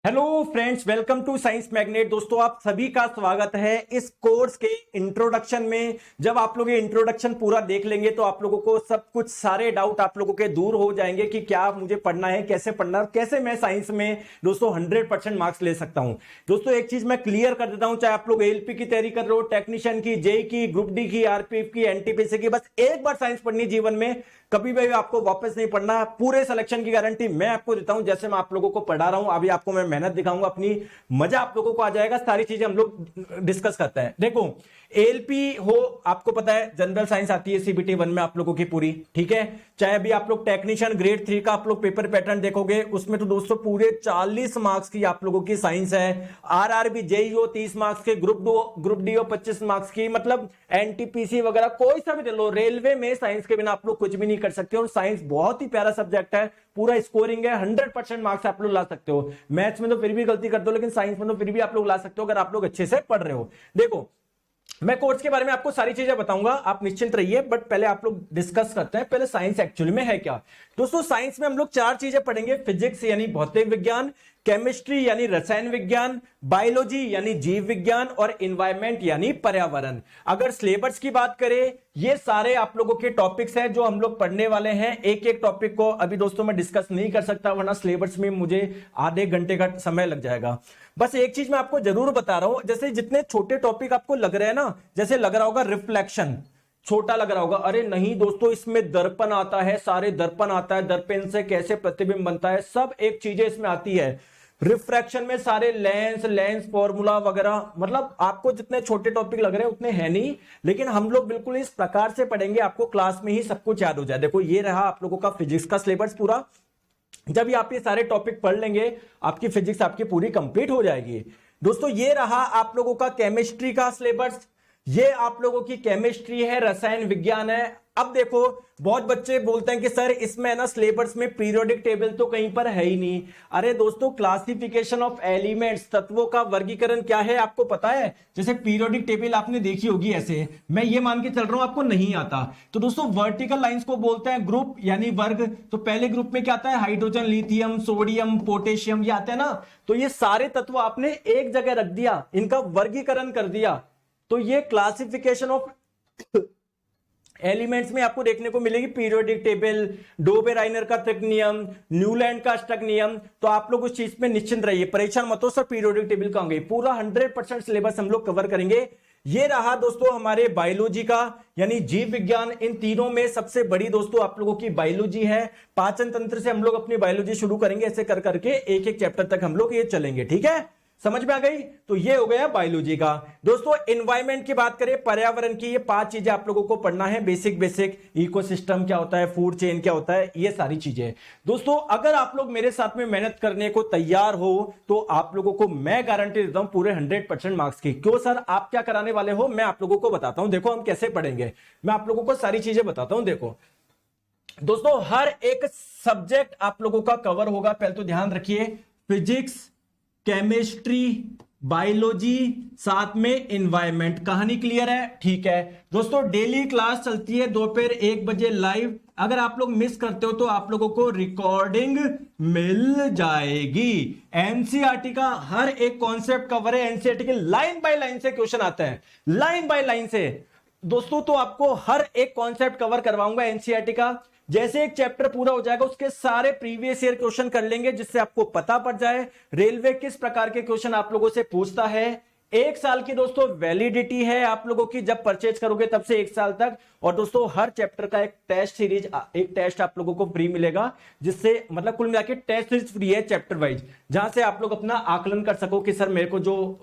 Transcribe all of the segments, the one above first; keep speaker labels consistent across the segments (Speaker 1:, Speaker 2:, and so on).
Speaker 1: Hello friends, welcome to Science Magnet. दोस्तों, आप सभी का स्वागत है इस कोर्स के इंट्रोडक्शन में। जब आप लोग ये इंट्रोडक्शन पूरा देख लेंगे तो आप लोगों को सब कुछ सारे डाउट आप लोगों के दूर हो जाएंगे कि क्या मुझे पढ़ना है, कैसे पढ़ना है, कैसे मैं साइंस में दोस्तों 100% मार्क्स ले सकता हूं। दोस्तों, एक चीज मैं क्लियर कर देता हूं, चाहे आप लोग एलपी की तैयारी कर रहे हो, टेक्नीशियन की, जेई की, ग्रुप डी की, आरपीएफ की, एनटीपीसी की, बस एक बार साइंस पढ़नी जीवन में, कभी भी आपको वापस नहीं पढ़ना। पूरे सिलेक्शन की गारंटी मैं आपको देता हूं। जैसे मैं आप लोगों को पढ़ा रहा हूं, अभी आपको मैं मेहनत दिखाऊंगा अपनी, मजा आप लोगों को आ जाएगा। सारी चीजें हम लोग डिस्कस करते हैं। देखो, एलपी हो, आपको पता है जनरल साइंस आती है सीबीटी 1 में आप लोगों की पूरी, ठीक है। चाहे अभी आप लोग टेक्नीशियन ग्रेड 3 का आप लोग पेपर पैटर्न देखोगे, उसमें तो दोस्तों पूरे 40 मार्क्स की आप लोगों की साइंस है। आरआरबी जेई हो 30 मार्क्स के, ग्रुप डी हो 25 मार्क्स की, मतलब एनटीपीसी वगैरह कोई सा भी ले लो, रेलवे में साइंस के बिना आप लोग कुछ भी नहीं कर सकते। और साइंस बहुत ही प्यारा सब्जेक्ट है, पूरा स्कोरिंग है, 100% मार्क्स आप लोग ला सकते हो। मैथ्स में तो फिर भी गलती कर दो, लेकिन साइंस में तो फिर भी आप लोग ला सकते हो अगर आप लोग अच्छे से पढ़ रहे हो। देखो, मैं कोर्स के बारे में आपको सारी चीजें बताऊंगा, आप निश्चिंत रहिए, बट पहले आप लोग डिस्कस करते हैं पहले साइंस एक्चुअली में है क्या। दोस्तों, साइंस में हम लोग 4 चीजें पढ़ेंगे: फिजिक्स यानी भौतिक विज्ञान, केमिस्ट्री यानी रसायन विज्ञान, बायोलॉजी यानी जीव विज्ञान, और एनवायरमेंट यानी पर्यावरण। अगर सिलेबस की बात करें, ये सारे आप लोगों के टॉपिक्स हैं जो हम लोग पढ़ने वाले हैं। एक एक टॉपिक को अभी दोस्तों मैं डिस्कस नहीं कर सकता, वरना सिलेबस में मुझे आधे घंटे का समय लग जाएगा। बस एक चीज मैं आपको जरूर बता रहा हूं, जैसे जितने छोटे टॉपिक आपको लग रहे हैं ना, जैसे लग रहा होगा रिफ्लेक्शन छोटा लग रहा होगा, अरे नहीं दोस्तों, इसमें दर्पण आता है, सारे दर्पण आता है, दर्पण से कैसे प्रतिबिंब बनता है, सब एक चीजें इसमें आती है। रिफ्रैक्शन में सारे लेंस फॉर्मूला वगैरह, मतलब आपको जितने छोटे टॉपिक लग रहे हैं उतने हैं नहीं, लेकिन हम लोग बिल्कुल इस प्रकार से पढ़ेंगे आपको क्लास में ही सब कुछ याद हो जाए। देखो, ये रहा आप लोगों का फिजिक्स का सिलेबस पूरा। जब आप ये सारे टॉपिक पढ़ लेंगे, आपकी फिजिक्स आपकी पूरी कंप्लीट हो जाएगी। दोस्तों, ये रहा आप लोगों का केमिस्ट्री का सिलेबस, ये आप लोगों की केमिस्ट्री है, रसायन विज्ञान है। अब देखो, बहुत बच्चे बोलते हैं कि सर इसमें ना सिलेबस में पीरियोडिक टेबल तो कहीं पर है ही नहीं। अरे दोस्तों, क्लासिफिकेशन ऑफ एलिमेंट्स, तत्वों का वर्गीकरण क्या है आपको पता है? जैसे पीरियोडिक टेबल आपने देखी होगी, ऐसे मैं ये मान के चल रहा हूं आपको नहीं आता। तो दोस्तों, वर्टिकल लाइंस को बोलते हैं ग्रुप यानी वर्ग। तो पहले ग्रुप में क्या आता है? हाइड्रोजन, लिथियम, सोडियम, पोटेशियम, ये आते हैं ना। तो ये सारे तत्व आपने एक जगह रख दिया, इनका वर्गीकरण कर दिया, तो ये क्लासिफिकेशन ऑफ एलिमेंट्स में आपको देखने को मिलेगी पीरियोडिक टेबल, डोबेराइनर का त्रिक नियम, न्यूलैंड का अष्टक नियम। तो आप लोग उस चीज में निश्चिंत रहिए, परेशान मत हो सर पीरियोडिक टेबल का होंगे, पूरा 100% सिलेबस हम लोग कवर करेंगे। ये रहा दोस्तों हमारे बायोलॉजी का यानी जीव विज्ञान। इन तीनों में सबसे बड़ी दोस्तों आप लोगों की बायोलॉजी है। पाचन तंत्र से हम लोग अपनी बायोलॉजी शुरू करेंगे, ऐसे कर करके एक एक चैप्टर तक हम लोग ये चलेंगे, ठीक है? समझ में आ गई? तो ये हो गया बायोलॉजी का। दोस्तों, एनवायरनमेंट की बात करें, पर्यावरण की, ये 5 चीजें आप लोगों को पढ़ना है। बेसिक इकोसिस्टम क्या होता है, फूड चेन क्या होता है, ये सारी चीजें। दोस्तों, अगर आप लोग मेरे साथ में मेहनत करने को तैयार हो तो आप लोगों को मैं गारंटी देता हूं पूरे 100% मार्क्स की। क्यों सर, आप क्या कराने वाले हो, मैं आप लोगों को बताता हूं। देखो, हम कैसे पढ़ेंगे, मैं आप लोगों को सारी चीजें बताता हूं। देखो दोस्तों, हर एक सब्जेक्ट आप लोगों का कवर होगा। पहले तो ध्यान रखिए, फिजिक्स, केमिस्ट्री, बायोलॉजी, साथ में एनवायरनमेंट। कहानी क्लियर है? ठीक है दोस्तों, डेली क्लास चलती है दोपहर 1 बजे लाइव। अगर आप लोग मिस करते हो तो आप लोगों को रिकॉर्डिंग मिल जाएगी। एनसीईआरटी का हर एक कॉन्सेप्ट कवर है, एनसीईआरटी के लाइन बाय लाइन से क्वेश्चन आता है, लाइन बाय लाइन से दोस्तों। तो आपको हर एक कॉन्सेप्ट कवर करवाऊंगा एनसीईआरटी का। जैसे एक चैप्टर पूरा हो जाएगा, उसके सारे प्रीवियस ईयर क्वेश्चन कर लेंगे, जिससे आपको पता पड़ जाए रेलवे किस प्रकार के क्वेश्चन आप लोगों से पूछता है। 1 साल की दोस्तों वैलिडिटी है आप लोगों की, जब परचेज करोगे तब से 1 साल तक। और दोस्तों, हर चैप्टर का एक टेस्ट सीरीज, एक टेस्ट आप लोगों को फ्री मिलेगा, जिससे मतलब कुल मिलाकर टेस्ट सीरीज फ्री है चैप्टर वाइज, जहां से आप लोग अपना आकलन कर सको कि सर मेरे को जो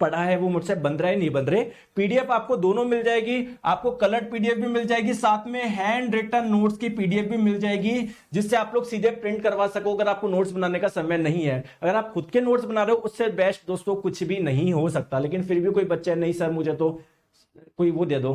Speaker 1: पढ़ा है वो मुझसे बन रहा है नहीं बन रहे। पीडीएफ आपको दोनों मिल जाएगी, आपको कलर्ड पीडीएफ भी मिल जाएगी, साथ में हैंड रिटन नोट्स की पीडीएफ भी मिल जाएगी, जिससे आप लोग सीधे प्रिंट करवा सको अगर आपको नोट्स बनाने का समय नहीं है। अगर आप खुद के नोट्स बना रहे हो, उससे बेस्ट दोस्तों कुछ भी नहीं हो सकता। लेकिन फिर भी कोई बच्चा नहीं सर मुझे तो कोई वो दे दो,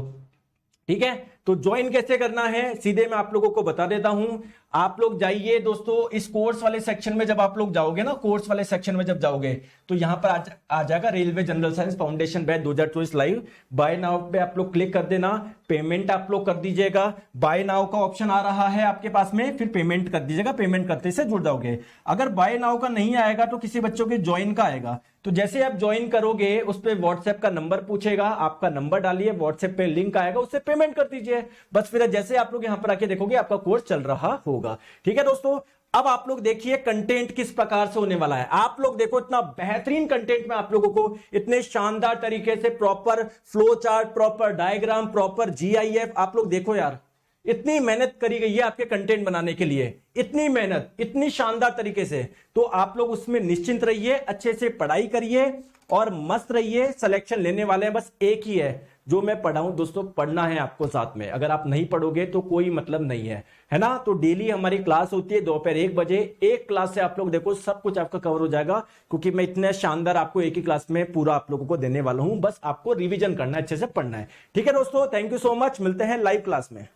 Speaker 1: ठीक है? तो ज्वाइन कैसे करना है सीधे मैं आप लोगों को बता देता हूं। आप लोग जाइए दोस्तों इस कोर्स वाले सेक्शन में, जब आप लोग जाओगे ना कोर्स वाले सेक्शन में जब जाओगे तो यहां पर आ जाएगा railway general science foundation batch 2024 live. By now पे आप लोग क्लिक कर देना, पेमेंट आप लोग कर दीजिएगा। बाय नाउ का ऑप्शन आ रहा है आपके पास में, फिर पेमेंट कर दीजिएगा, पेमेंट करते से जुड़ जाओगे। अगर बाय नाउ का नहीं आएगा तो किसी बच्चों के ज्वाइन का आएगा। तो जैसे आप ज्वाइन करोगे उस पर व्हाट्सएप का नंबर पूछेगा, आपका नंबर डालिए, व्हाट्सएप पे लिंक आएगा, उससे पेमेंट कर दीजिए बस। फिर जैसे आप लोग यहां पर आके देखोगे आपका कोर्स चल रहा होगा। ठीक है दोस्तों, अब आप लोग देखिए कंटेंट किस प्रकार से होने वाला है। आप लोग देखो इतना बेहतरीन कंटेंट में आप लोगों को इतने शानदार तरीके से proper flow chart, proper diagram, proper GIF, आप लोग देखो यार इतनी मेहनत करी गई है आपके कंटेंट बनाने के लिए, इतनी मेहनत इतनी शानदार तरीके से। तो आप लोग उसमें निश्चिंत रहिए, अच्छे से पढ़ाई करिए और मस्त रहिए। सिलेक्शन लेने वाले हैं, बस एक ही है जो मैं पढ़ाऊं दोस्तों, पढ़ना है आपको साथ में। अगर आप नहीं पढ़ोगे तो कोई मतलब नहीं है ना। तो डेली हमारी क्लास होती है दोपहर 1 बजे। एक क्लास से आप लोग देखो सब कुछ आपका कवर हो जाएगा, क्योंकि मैं इतने शानदार आपको एक ही क्लास में पूरा आप लोगों को देने वाला हूं। बस आपको रिवीजन करना है, अच्छे से पढ़ना है। ठीक है दोस्तों, थैंक यू सो मच, मिलते हैं लाइव क्लास में।